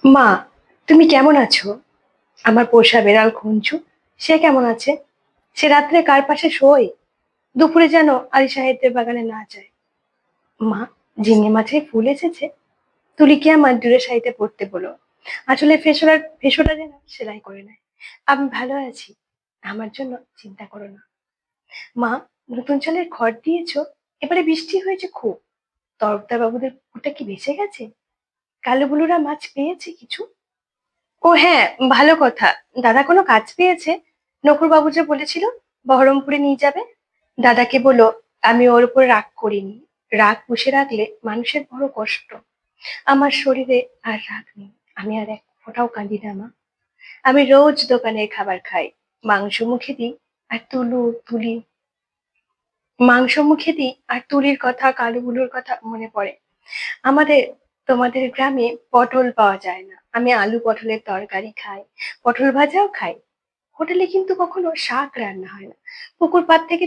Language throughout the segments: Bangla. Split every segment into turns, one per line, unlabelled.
মা, তুমি কেমন আছো? আমার পোষা বেড়াল খুঞ্চু, সে কেমন আছে? সে রাত্রে কার পাশে শোয়? দুপুরে যেন আলি সাহেবদের বাগানে না যায়। মা, ঝিঙে মাথায় ফুল এসেছে, তুলিকে আমার দূরে সাইতে পড়তে বলো। আসলে ফেসোটা যেন সেলাই করে নেয়। আমি ভালো আছি, আমার জন্য চিন্তা করো না। মা, নতুন চালের খড় দিয়েছো, এবারে বৃষ্টি হয়েছে খুব। তরকদার বাবুদের পুকুরটা কি ভেসে গেছে? কালো বুলুরা মাছ পেয়েছে কিছু? ও হ্যাঁ, ভালো কথা। দাদা কোনো কাজ পেয়েছে? নকুর বাবু যে বলেছিল বহরমপুরে নিয়ে যাবে। দাদাকে বলো আমি ওর উপর রাগ করিনি। রাগ পুষে রাখলে মানুষের বড় কষ্ট। আমার শরীরে আর রাগ নেই। আমি আর এক ফোঁটাও কাঁদি না, মা। আমি রোজ দোকানের খাবার খাই, মাংস মুখে দিই, আর তুলি মাংস মুখে দিই, আর তুলির কথা, কালুগুলোর কথা মনে পড়ে। আমাদের তোমাদের গ্রামে পটল পাওয়া যায় না, আমি আলু পটলের তরকারি খাই, পটল ভাজাও খাই। হোটেলে কিন্তু কখনো শাক রান্না হয় না। পুকুর পাড় থেকে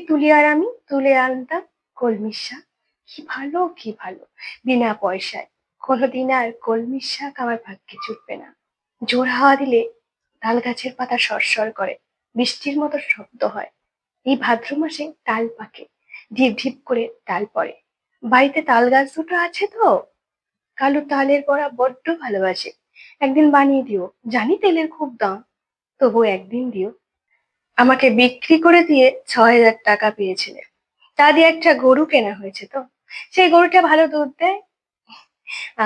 আমি তুলে আনতাম কলমির শাক। কি ভালো, কি ভালো! বিনা পয়সায়। কোনোদিন আর কলমির শাক আমার ভাগ্যে জুটবে না। জোর হাওয়া দিলে তাল গাছের পাতা সরসর করে, বৃষ্টির মতো শব্দ হয়। এই ভাদ্র মাসে তাল পাকে, ঢিপ ঢিপ করে তাল পড়ে। বাড়িতে তাল গাছ দুটো আছে তো। কালু তালের বড়া বড্ড ভালোবাসে। একদিন বানিয়ে দিও, জানি তেলের খুব দাম, তবু একদিন দিও। আমাকে বিক্রি করে দিয়ে 6,000 টাকা পেয়েছিলে, তা দিয়ে একটা গরু কেনা হয়েছে তো। সেই গরুটা ভালো দুধ দেয়।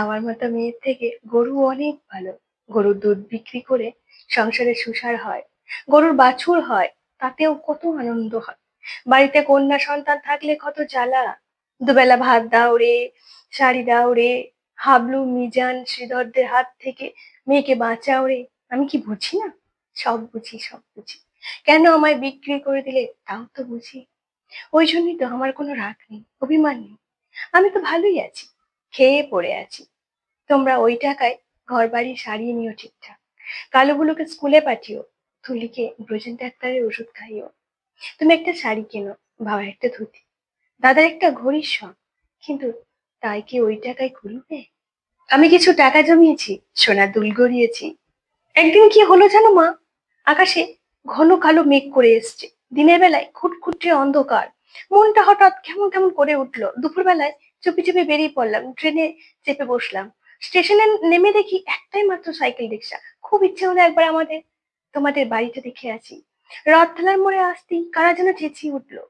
আমার মতো মেয়ের থেকে গরু অনেক ভালো। গরুর দুধ বিক্রি করে সংসারে সুসার হয়, গরুর বাছুর হয়, তাতেও কত আনন্দ হয়। বাড়িতে কন্যা সন্তান থাকলে কত জ্বালা। দুবেলা ভাত দাও রে, শাড়ি দাও রে, হাবলু মিজান শ্রীধরদের হাত থেকে মেয়েকে বাঁচাও রে। আমি কি বুঝি না? সব বুঝি, সব বুঝি। কেন আমায় বিক্রি করে দিলে তাও তো বুঝি। ওই জন্যই তো আমার কোনো রাগ নেই, অভিমান নেই। আমি তো ভালোই আছি, খেয়ে পড়ে আছি। তোমরা ওই টাকায় ঘর বাড়ি সারিয়ে নিও ঠিকঠাক। কালোগুলোকে স্কুলে পাঠিও, তুলিকে ব্রজেন ডাক্তারের ওষুধ খাইও। তুমি একটা শাড়ি কেনো, বাবার একটা ধুতি, দাদার একটা ঘড়ির শখ। কিন্তু তাই কি ওই টাকায় কুলবে? আমি কিছু টাকা জমিয়েছি, সোনার দুল গড়িয়েছি। একদিন কি হলো জানো মা? আকাশে ঘন কালো মেঘ করে এসছে। দিনের বেলায় খুটখুটে অন্ধকার। মনটা হঠাৎ কেমন কেমন করে উঠলো। দুপুর বেলায় চুপি চুপি বেরিয়ে পড়লাম, ট্রেনে চেপে বসলাম। স্টেশনে নেমে দেখি একটাই মাত্র সাইকেল রিক্সা। খুব ইচ্ছে হলো একবার তোমাদের বাড়িটা দেখে আসি। রথতলার মোড়ে আসতেই কারা যেন চেঁচিয়ে উঠলো,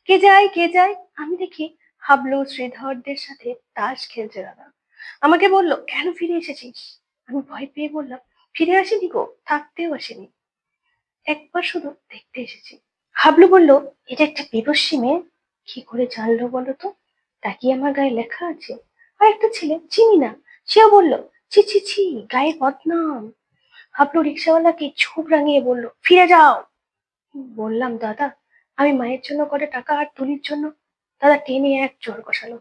কে যায়, কে যায়! আমি দেখি হাবলু শ্রীধরদের সাথে তাস খেলছে দাদা। আমাকে বলল, কেন ফিরে এসেছিস? আমি ভয় পেয়ে বললাম, ফিরে আসেনি গো, থাকতেও আসেনি, একবার শুধু দেখতে এসেছি। হাবলু বলল, এটা একটা বিবস্বী মেয়ে। কি করে জানলো বলো তো? তা কি আমার গায়ে লেখা আছে? আর একটা ছেলে চিনি না, সেও বলল, ছি ছি ছি, গায়ে বদনাম। হাবলু রিক্সাওয়ালাকে চোখ রাঙিয়ে বলল, ফিরে যাও। বললাম, দাদা আমি মায়ের জন্য কটা টাকা আর তুলির জন্য। দাদা টেনে এক চড় কষালো।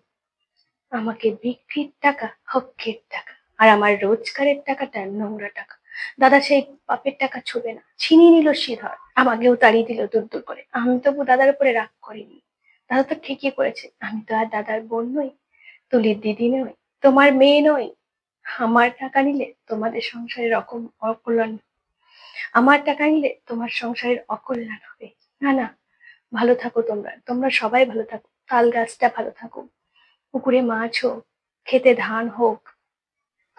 আমাকে বিক্রির টাকা হকের টাকা, আর আমার রোজগারের টাকাটা নোংরা টাকা। দাদা সেই পাপের টাকা ছোবে না, ছিনিয়ে নিল শ্রীধর। আমাকেও তাড়িয়ে দিল দূর দূর করে। আমি তবু দাদার উপরে রাগ করিনি। দাদা তো ঠিকই করেছে, আমি তো আর দাদার বোন নই, তুলির দিদি নই, তোমার মেয়ে নই। আমার টাকা নিলে তোমাদের সংসারের রকম অকল্যাণ, আমার টাকা নিলে তোমার সংসারের অকল্যাণ হবে। না না, ভালো থাকো তোমরা, তোমরা সবাই ভালো থাকো, তাল গাছটা ভালো থাকো, পুকুরে মাছ হোক, খেতে ধান হোক।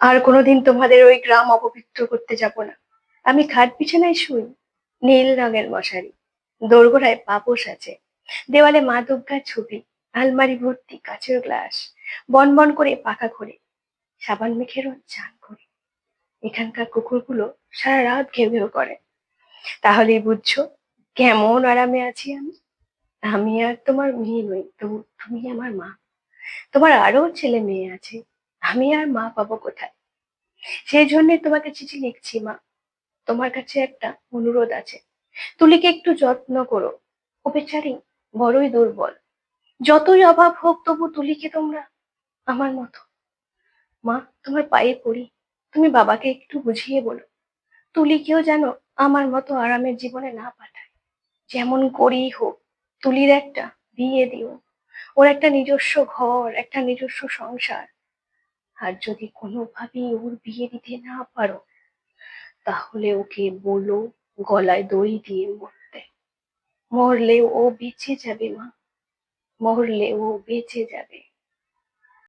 আর কোনোদিন তোমাদের ওই গ্রাম অপবিত্র করতে যাব না। আমি খাট বিছানায় শুই, নীল রঙের মশারি, দোরগোড়ায় পাপোশ আছে, দেওয়ালে মা দুর্গার ছবি, আলমারি ভর্তি কাচের গ্লাস, বন বন করে পাখা ঘোরে, সাবান মেখে রোজ চান করি। এখানকার কুকুরগুলো সারা রাত ঘেউ ঘেউ করে। তাহলেই বুঝছো কেমন আরামে আছি আমি। আমি আর তোমার মেয়ে নই, তবু তুমি আমার মা। তোমার আরো ছেলে মেয়ে আছে, আমি আর মা পাবো কোথায়? সেই জন্য তোমাকে চিঠি লিখছি, মা। তোমার কাছে একটা অনুরোধ আছে, তুলিকে একটু যত্ন করো। ও বেচারি বড়ই দুর্বল। যতই অভাব হোক তবু তুলিকে তোমরা আমার মতো। মা, তোমার পায়ে পড়ি, তুমি বাবাকে একটু বুঝিয়ে বলো, তুলিকেও যেন আমার মতো আরামের জীবনে না পাঠায়। যেমন করেই হোক তুলির একটা বিয়ে দিও, ওর একটা নিজস্ব ঘর, একটা নিজস্ব সংসার। আর যদি কোনোভাবেই ওর বিয়ে দিতে না পারো, তাহলে ওকে বলো গলায় দড়ি দিয়ে মরতে। মরলে ও বেঁচে যাবে মা, মরলে ও বেঁচে যাবে।